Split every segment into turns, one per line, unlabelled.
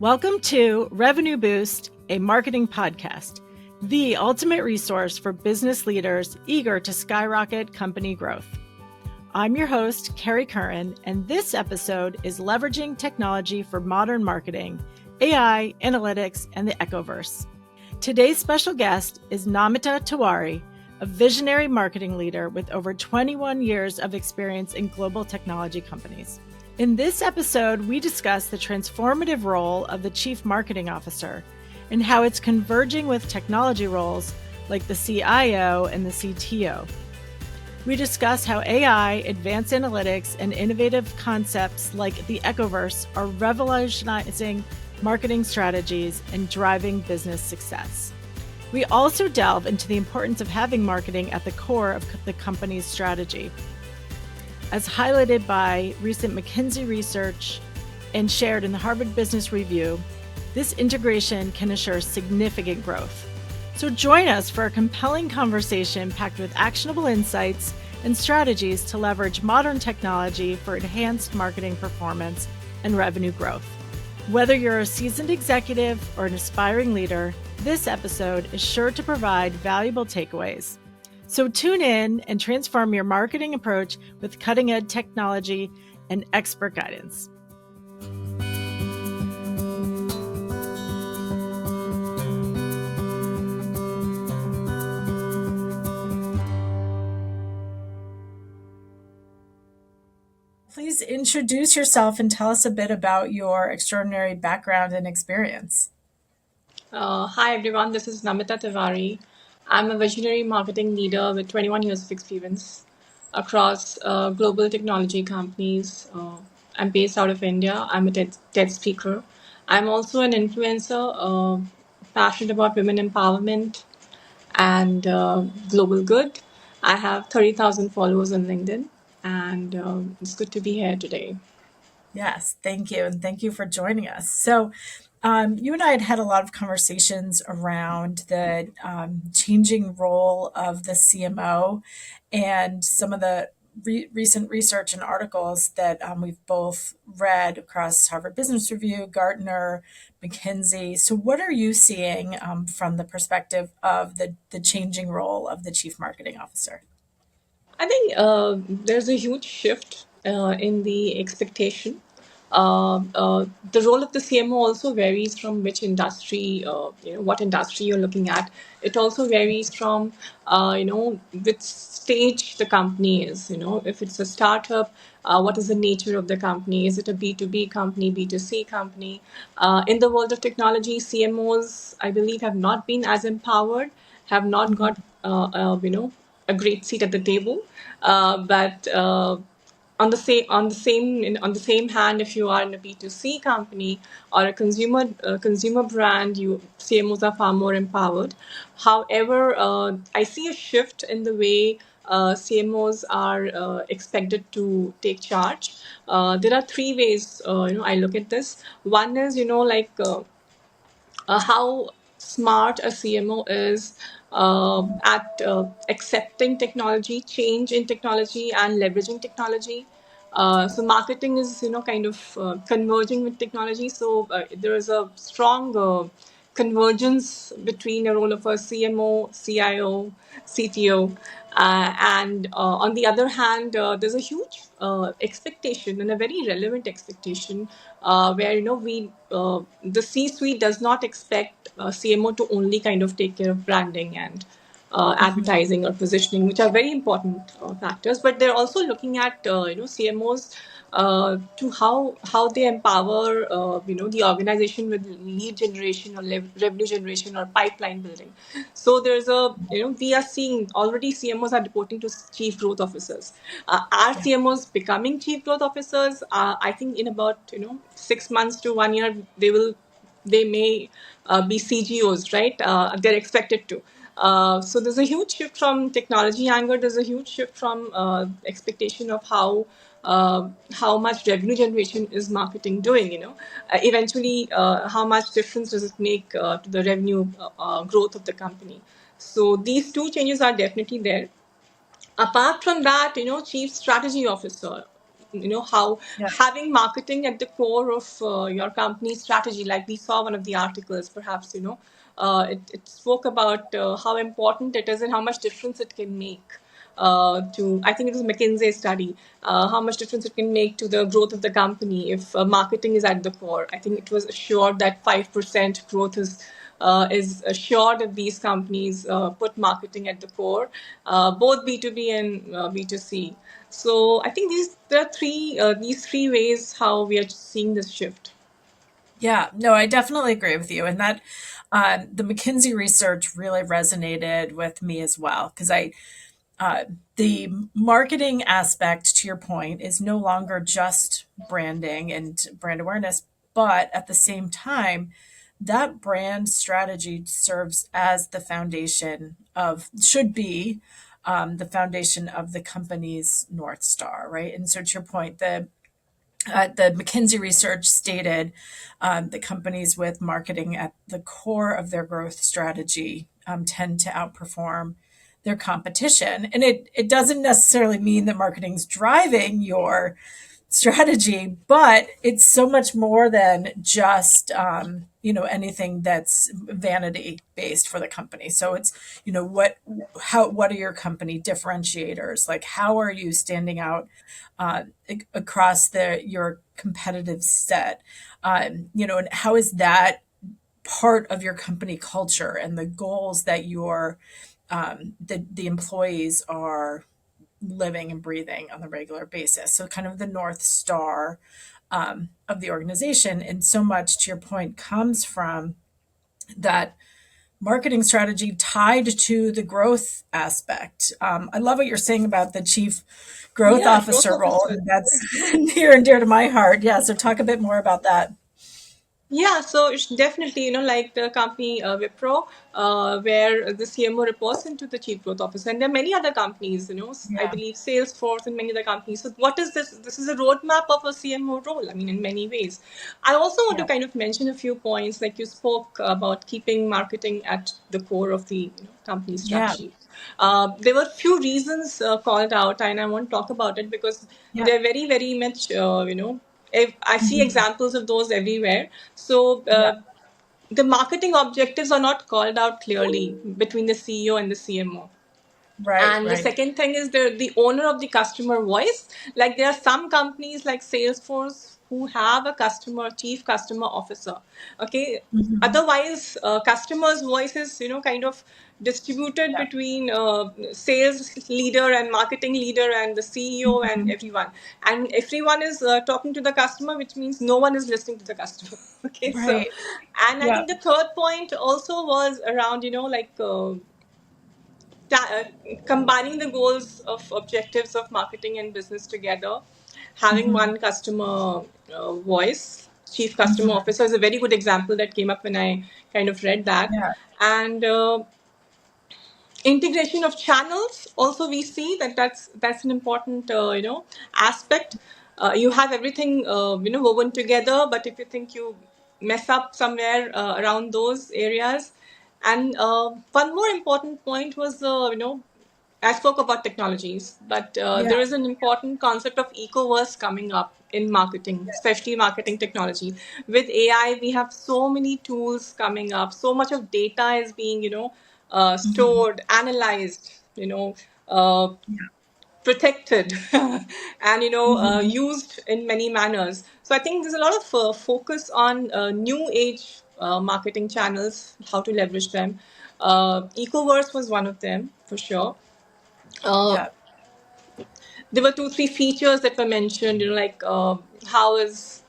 Welcome to Revenue Boost, a marketing podcast, the ultimate resource for business leaders eager to skyrocket company growth. I'm your host, Kerry Curran, and this episode is Leveraging Technology for Modern Marketing, AI, Analytics, and the Echoverse. Today's special guest is Namita Tiwari, a visionary marketing leader with over 21 years of experience in global technology companies. In this episode, we discuss the transformative role of the Chief Marketing Officer and how it's converging with technology roles like the CIO and the CTO. We discuss how AI, advanced analytics, and innovative concepts like the Echoverse are revolutionizing marketing strategies and driving business success. We also delve into the importance of having marketing at the core of the company's strategy. As highlighted by recent McKinsey research and shared in the Harvard Business Review, this integration can assure significant growth. So join us for a compelling conversation packed with actionable insights and strategies to leverage modern technology for enhanced marketing performance and revenue growth. Whether you're a seasoned executive or an aspiring leader, this episode is sure to provide valuable takeaways. So tune in and transform your marketing approach with cutting-edge technology and expert guidance. Please introduce yourself and tell us a bit about your extraordinary background and experience.
Hi everyone, this is Namita Tiwari. I'm a visionary marketing leader with 21 years of experience across global technology companies. I'm based out of India. I'm a TED speaker. I'm also an influencer, passionate about women empowerment and global good. I have 30,000 followers on LinkedIn, and it's good to be here today.
Yes, thank you. And thank you for joining us. So, you and I had a lot of conversations around the changing role of the CMO and some of the recent research and articles that we've both read across Harvard Business Review, Gartner, McKinsey. So, what are you seeing from the perspective of the changing role of the Chief Marketing Officer?
I think there's a huge shift in the expectation. The role of the CMO also varies from which industry, what industry you're looking at. It also varies from, which stage the company is. If it's a startup, what is the nature of the company? Is it a B2B company, B2C company? In the world of technology, CMOs, I believe, have not been as empowered, have not got, a great seat at the table. But on the same hand, if you are in a B2C company or a consumer brand, CMOs are far more empowered. However, I see a shift in the way CMOs are expected to take charge. There are three ways I look at this. One is how smart a CMO is at accepting technology, change in technology, and leveraging technology. So marketing is, kind of converging with technology. So there is a strong convergence between the role of a CMO, CIO, CTO. And on the other hand, there's a huge expectation and a very relevant expectation where the C-suite does not expect CMO to only kind of take care of branding and advertising or positioning, which are very important factors. But they're also looking at CMOs to how they empower the organization with lead generation or revenue generation or pipeline building. So there's we are seeing already CMOs are reporting to chief growth officers. Are CMOs becoming chief growth officers? I think in about 6 months to 1 year they may be CGOs, right? They're expected to. So there's a huge shift from technology angle. There's a huge shift from expectation of how much revenue generation is marketing doing. Eventually, how much difference does it make to the revenue growth of the company? So these two changes are definitely there. Apart from that, chief strategy officer. how
Yeah.
having marketing at the core of your company's strategy, like we saw one of the articles, perhaps, it spoke about how important it is and how much difference it can make to, I think it was a McKinsey study, how much difference it can make to the growth of the company if marketing is at the core. I think it was assured that 5% growth is assured if these companies put marketing at the core, both B2B and B2C. So I think there are these three ways how we are seeing this shift.
Yeah, no, I definitely agree with you. And that the McKinsey research really resonated with me as well, because uh, the marketing aspect, to your point, is no longer just branding and brand awareness, but at the same time, that brand strategy serves as the foundation of, should be the foundation of the company's North Star, right? And so, to your point, the McKinsey research stated that companies with marketing at the core of their growth strategy tend to outperform their competition. And it doesn't necessarily mean that marketing's driving your strategy, but it's so much more than just anything that's vanity based for the company. So it's what are your company differentiators? Like how are you standing out across your competitive set? And how is that part of your company culture and the goals that the employees are living and breathing on a regular basis. So kind of the North Star of the organization. And so much, to your point, comes from that marketing strategy tied to the growth aspect. I love what you're saying about the chief growth
Yeah, growth
officer role.
officer.
And that's near and dear to my heart. Yeah. So talk a bit more about that.
Yeah, so it's definitely, like the company Wipro, where the CMO reports into the chief growth officer. And there are many other companies, I
Yeah.
believe Salesforce and many other companies. So what is this? This is a roadmap of a CMO role, I mean, in many ways. I also want to
Yeah.
kind of mention a few points, like you spoke about keeping marketing at the core of the company
Yeah.
strategy. There were few reasons called out, and I want to talk about it because
Yeah.
they're very, very much, I see
Mhm.
examples of those everywhere. So
Yeah.
the marketing objectives are not called out clearly between the CEO and the CMO.
Right.
And the
Right.
second thing is the owner of the customer voice. Like there are some companies like Salesforce who have a chief customer officer. Okay.
Mhm.
Otherwise, customers' voice is kind of distributed
Yeah.
between sales leader and marketing leader and the CEO and
Mhm.
everyone. And everyone is talking to the customer, which means no one is listening to the customer. Okay. So,
Right.
and I
Yeah.
think the third point also was around like combining the goals of objectives of marketing and business together, having
Mhm.
one customer voice, chief customer
Mhm.
officer is a very good example that came up when I kind of read that.
Yeah.
And integration of channels also we see that's an important aspect. You have everything woven together, but if you think you mess up somewhere around those areas. And one more important point was I spoke about technologies, but
Yeah.
there is an important concept of Echoverse coming up in marketing, especially marketing technology. With AI, we have so many tools coming up. So much of data is being,
Mhm.
stored, analyzed, protected, and
Mhm.
used in many manners. So I think there's a lot of focus on new age marketing channels, how to leverage them. Ecoverse was one of them for sure. Uh,
Yeah.
there were two, three features that were mentioned. Like how is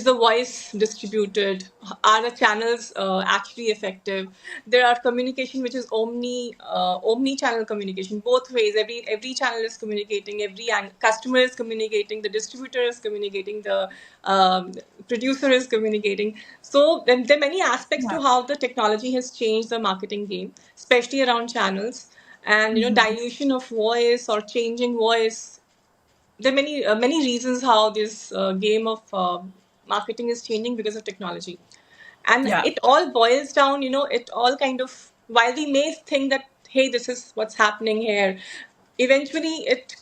the voice distributed? Are the channels actually effective? There are communication which is omni channel communication both ways. Every channel is communicating. Customer is communicating. The distributor is communicating. The um, producer is communicating. So there are many aspects
Yeah.
to how the technology has changed the marketing game, especially around channels and
Mhm.
dilution of voice or changing voice. There are many reasons how this game of marketing is changing because of technology, and
Yeah.
it all boils down, it all kind of, while we may think that hey, this is what's happening here, eventually it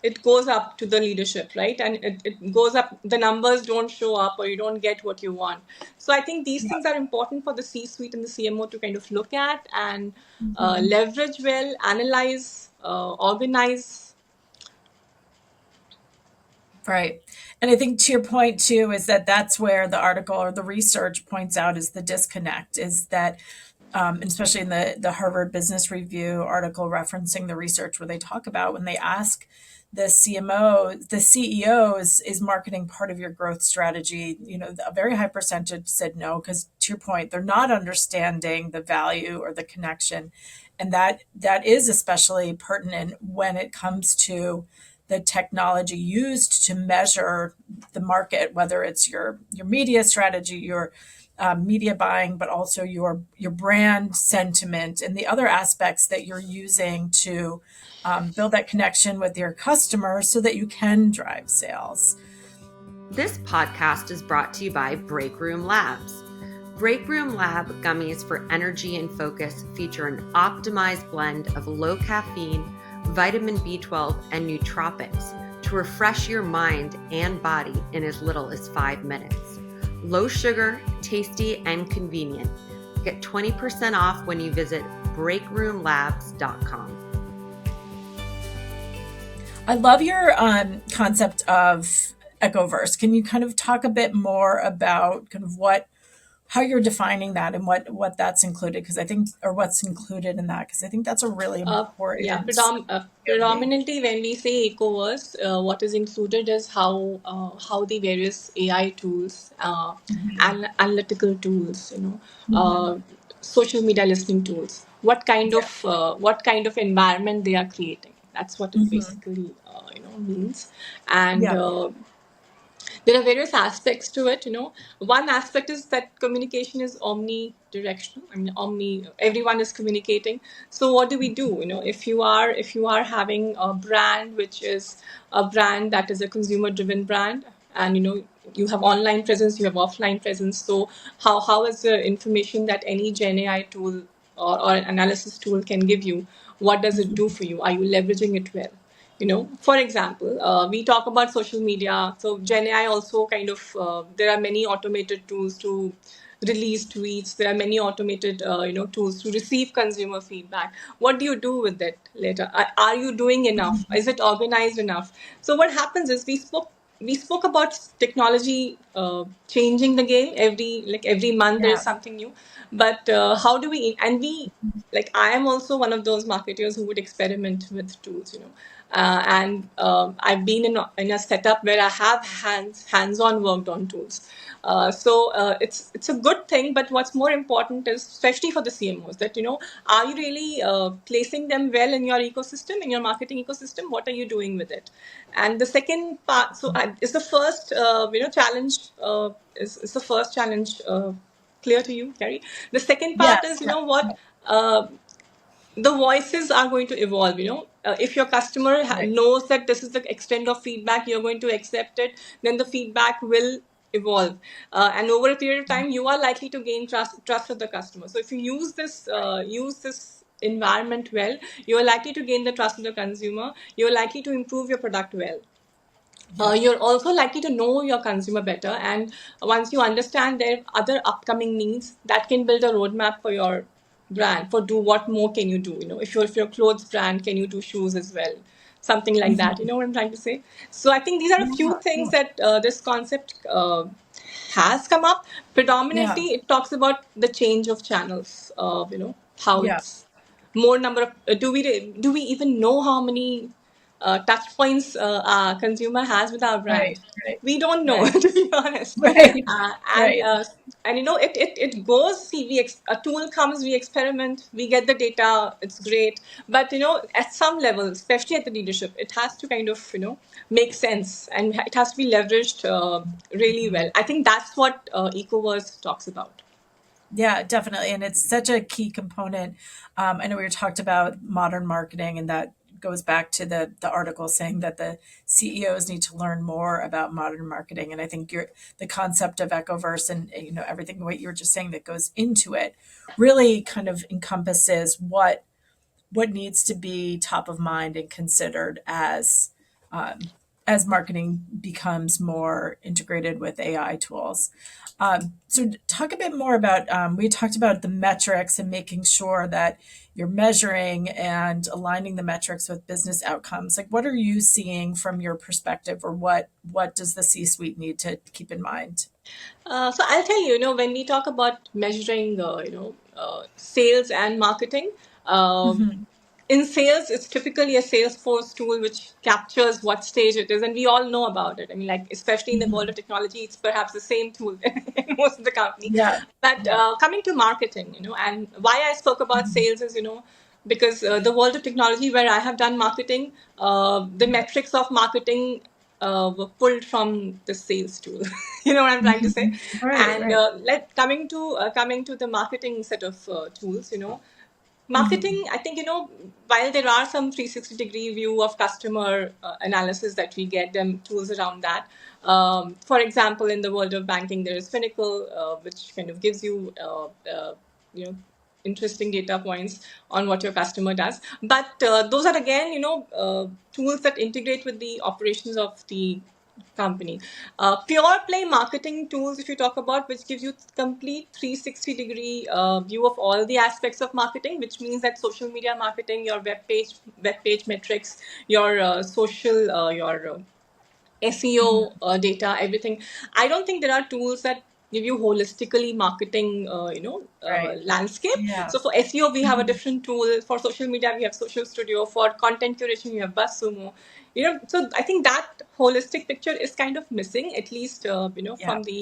it goes up to the leadership, right? And it goes up, the numbers don't show up or you don't get what you want. So I think these
Yeah.
things are important for the C-suite and the CMO to kind of look at and
Mhm.
leverage well, analyze, organize.
Right. And I think to your point too is that that's where the article or the research points out is the disconnect is that and especially in the Harvard Business Review article referencing the research where they talk about when they ask the CMO, the CEO is marketing part of your growth strategy. You know, a very high percentage said no, because to your point, they're not understanding the value or the connection. And that is especially pertinent when it comes to the technology used to measure the market, whether it's your media strategy, your media buying, but also your brand sentiment and the other aspects that you're using to build that connection with your customers so that you can drive sales.
This podcast is brought to you by Break Room Labs. Break Room Lab gummies for energy and focus feature an optimized blend of low caffeine, vitamin B12, and nootropics to refresh your mind and body in as little as 5 minutes. Low sugar, tasty, and convenient. Get 20% off when you visit breakroomlabs.com.
I love your concept of Echoverse. Can you kind of talk a bit more about kind of how you're defining that and what that's included? Because I think, or what's included in that? Because I think that's a really
Uh, yeah,
important POV.
predominantly when we say Echoverse, what is included is how the various AI tools,
Mhm.
and analytical tools,
Mhm.
social media listening tools,
Yeah.
what kind of environment they are creating. That's what it
Mhm.
basically means, and
Yeah.
there are various aspects to it. One aspect is that communication is omnidirectional. I mean, everyone is communicating. So what do we do? If you are having a brand which is a brand that is a consumer driven brand, and you have online presence, you have offline presence. So how is the information that any Gen AI tool or analysis tool can give you, what does it do
Mhm.
for you? Are you leveraging it well? For example, we talk about social media. So Gen AI also kind of, there are many automated tools to release tweets. There are many automated tools to receive consumer feedback. What do you do with it later? Are you doing enough? Is it organized enough? So what happens is we spoke about technology changing the game every month. There is
Yeah.
something new, but how do we, and we, like, I am also one of those marketers who would experiment with tools, and I've been in a setup where I have hands-on worked on tools. So it's a good thing, but what's more important is, especially for the CMOs, that are you really placing them well in your ecosystem, in your marketing ecosystem? What are you doing with it? And the second part, so is the first challenge, is the first challenge clear to you, Kerry? The second part is,
Yes. Yeah.
what, the voices are going to evolve. If your customer
Right.
knows that this is the extent of feedback, you're going to accept it, then the feedback will evolve, and over a period of time you are likely to gain trust of the customer. So if you use this environment well, you are likely to gain the trust of the consumer. You're likely to improve your product well.
Yeah.
You're also likely to know your consumer better, and once you understand their other upcoming needs, that can build a roadmap for your brand. For do what more can you do? If you're a clothes brand, can you do shoes as well? Something like that. You
Mhm.
know what I'm trying to say? So I think these are a few
Yeah.
things
Yeah.
that this concept has come up.
Yeah.
Predominantly, it talks about the change of channels. How
Yeah.
it's more number of, do we even know how many touch points our consumer has with our
Right.
brand?
Right.
We don't know,
Right.
to be honest.
Right.
uh, and
Right.
uh, and it goes. See, a tool comes, we experiment, we get the data, it's great. But at some level, especially at the leadership, it has to kind of make sense, and it has to be leveraged really well. I think that's what Ecoverse talks about.
Yeah, definitely. And it's such a key component. I know we were talked about modern marketing, and that goes back to the article saying that the CEOs need to learn more about modern marketing. And I think the concept of Echoverse and everything what you were just saying that goes into it really kind of encompasses what needs to be top of mind and considered as as marketing becomes more integrated with AI tools. So talk a bit more about, we talked about the metrics and making sure that you're measuring and aligning the metrics with business outcomes. Like, what are you seeing from your perspective, or what does the C-suite need to keep in mind?
So I'll tell you, when we talk about measuring, sales and marketing, um,
Mhm.
in sales, it's typically a Salesforce tool which captures what stage it is, and we all know about it. I mean, like, especially in the world
Mhm.
of technology, it's perhaps the same tool in most of the company.
Yeah.
But
Yeah.
coming to marketing, and why I spoke about
Mhm.
sales is, because the world of technology where I have done marketing, the metrics of marketing were pulled from the sales tool. You know what I'm trying to say?
Mhm. Right.
And
Right.
coming to the marketing set of tools,
Mhm.
marketing, I think, while there are some 360-degree view of customer analysis that we get, them tools around that. For example, in the world of banking, there is Finacle, which kind of gives you, you know, interesting data points on what your customer does. But those are, again, tools that integrate with the operations of the company. Pure play marketing tools, if you talk about, which gives you complete 360-degree view of all the aspects of marketing, which means that social media marketing, your web page metrics, your social, your SEO
Mhm.
data, everything. I don't think there are tools that give you holistically marketing,
Right.
landscape.
Yeah.
So for SEO, we have a
Mhm.
different tool. For social media, we have Social Studio. For content curation, we have BuzzSumo. So I think that holistic picture is kind of missing, at least,
Yeah.
from the,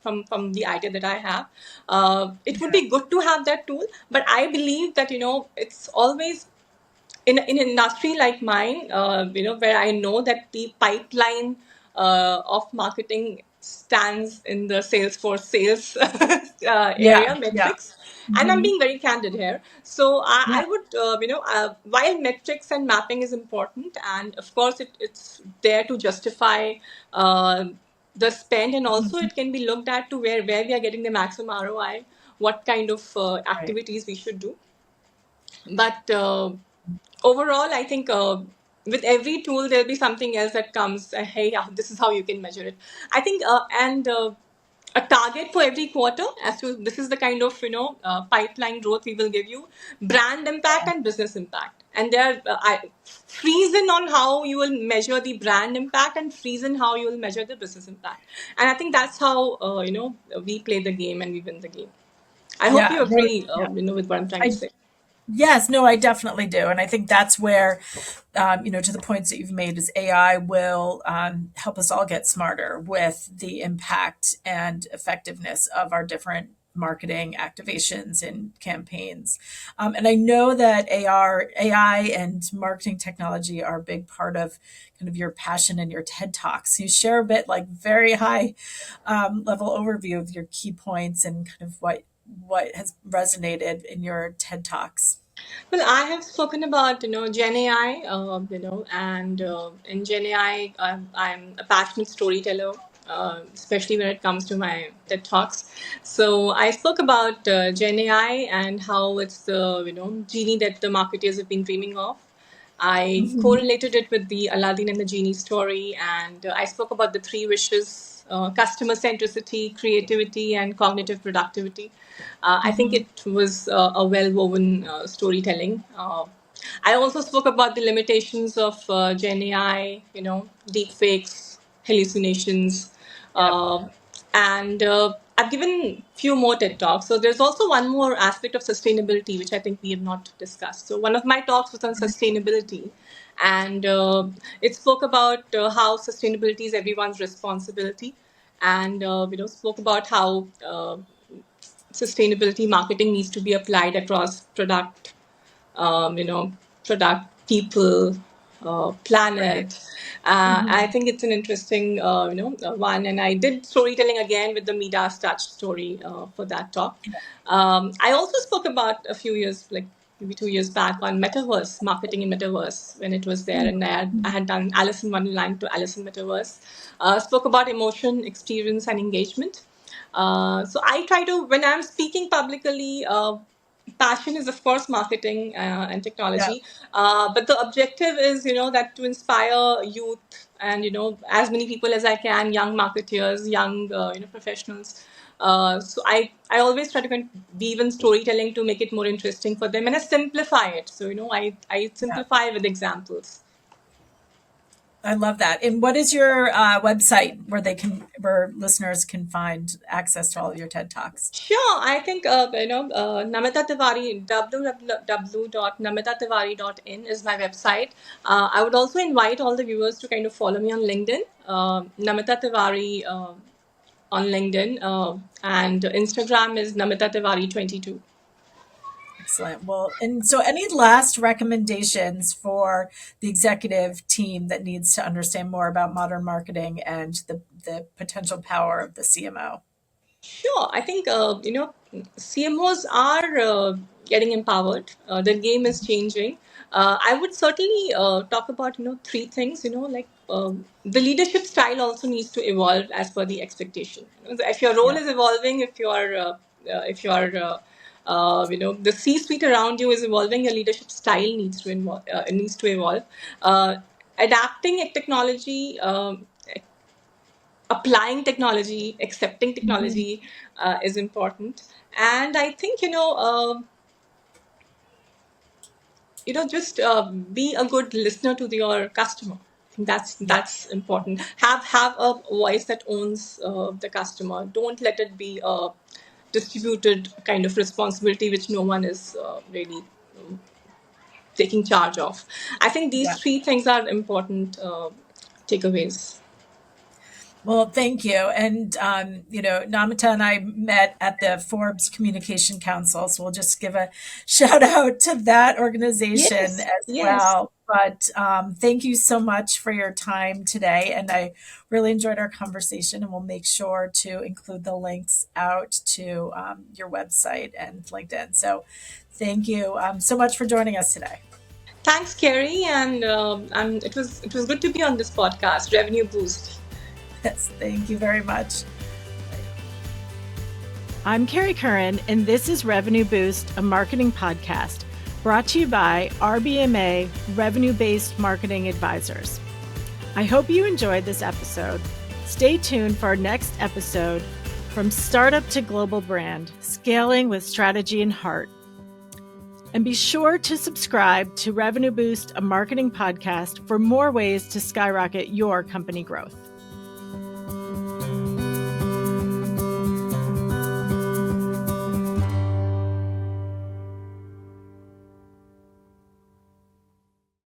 from the idea that I have. It would
Yeah.
be good to have that tool, but I believe that, it's always in an industry like mine, where I know that the pipeline of marketing stands in the Salesforce sales
Yeah.
area
Yeah.
metrics. And I'm
Mhm.
being very candid here. So
Yeah.
I would, while metrics and mapping is important, and of course it's there to justify the spend, and also
Mhm.
it can be looked at to where we are getting the maximum ROI, what kind of
Right.
activities we should do. But overall, I think with every tool, there'll be something else that comes. Hey, yeah, this is how you can measure it. I think, and a target for every quarter as to this is the kind of pipeline growth we will give you, brand impact and business impact. And there, I freeze in on how you will measure the brand impact and freeze in how you will measure the business impact. And I think that's how we play the game and we win the game. I hope
Yeah.
you
Very,
agree,
yeah.
with what I'm trying to
I
say.
Yes, no, I definitely do, and I think that's where, to the points that you've made, is AI will help us all get smarter with the impact and effectiveness of our different marketing activations and campaigns. And I know that AI and marketing technology are a big part of kind of your passion and your TED Talks. You share a bit, like, very high level overview of your key points and kind of what has resonated in your TED Talks.
Well, I have spoken about Gen AI, and in Gen AI, I'm a passionate storyteller, especially when it comes to my TED talks. So I spoke about Gen AI and how it's the genie that the marketers have been dreaming of. I
Mhm.
correlated it with the Aladdin and the genie story, and I spoke about the three wishes: customer centricity, creativity, and cognitive productivity. I think
Mhm.
it was a well woven storytelling. I also spoke about the limitations of Gen AI, deep fakes, hallucinations,
Yep.
uh, and I've given few more TED talks. So there's also one more aspect of sustainability, which I think we have not discussed. So one of my talks was on sustainability, and it spoke about how sustainability is everyone's responsibility, and spoke about how sustainability marketing needs to be applied across product, um, you know, product, people,
Right.
planet. I
Mhm.
think it's an interesting, one. And I did storytelling again with the Midas Touch story for that talk.
Yeah.
I also spoke about a few years, like maybe 2 years back, on metaverse marketing in metaverse when it was there, and I had done Alice in Wonderland to Alice in Metaverse. Spoke about emotion, experience, and engagement. So I try to, when I'm speaking publicly, passion is of course marketing and
Yeah.
technology, but the objective is that to inspire youth and as many people as I can, young marketeers, young professionals. So I always try to kind of weave in storytelling to make it more interesting for them, and I simplify it. So I
Yeah.
simplify with examples.
I love that. And what is your website where listeners can find access to all of your TED Talks?
Sure, I think Namita Tiwari, www.namitatiwari.in is my website. I would also invite all the viewers to kind of follow me on LinkedIn, Namita Tiwari on LinkedIn, and Instagram is Namita Tiwari 22.
Excellent. Well, and so any last recommendations for the executive team that needs to understand more about modern marketing and the potential power of the CMO?
Sure. I think, CMOs are getting empowered. The game is changing. I would certainly talk about, three things, like the leadership style also needs to evolve as per the expectation. If your role
Yeah.
is evolving, if the C-suite around you is evolving, your leadership style needs to evolve. Uh, Adapting a technology, applying technology, accepting
Mhm.
technology is important. And I think just be a good listener to your customer. I think
Yeah.
that's important. Have a voice that owns the customer. Don't let it be a distributed kind of responsibility which no one is really taking charge of. I think
Yeah.
these three things are important takeaways.
Well, thank you. And, Namita and I met at the Forbes Communication Council. So we'll just give a shout out to that organization
Yes,
as
yes.
well. But thank you so much for your time today. And I really enjoyed our conversation. And we'll make sure to include the links out to your website and LinkedIn. So thank you so much for joining us today.
Thanks, Kerry, and it was good to be on this podcast, Revenue Boost.
Yes, thank you very much.
I'm Kerry Curran, and this is Revenue Boost, a marketing podcast brought to you by RBMA Revenue Based Marketing Advisors. I hope you enjoyed this episode. Stay tuned for our next episode, From Startup to Global Brand, Scaling with Strategy and Heart. And be sure to subscribe to Revenue Boost, a marketing podcast, for more ways to skyrocket your company growth.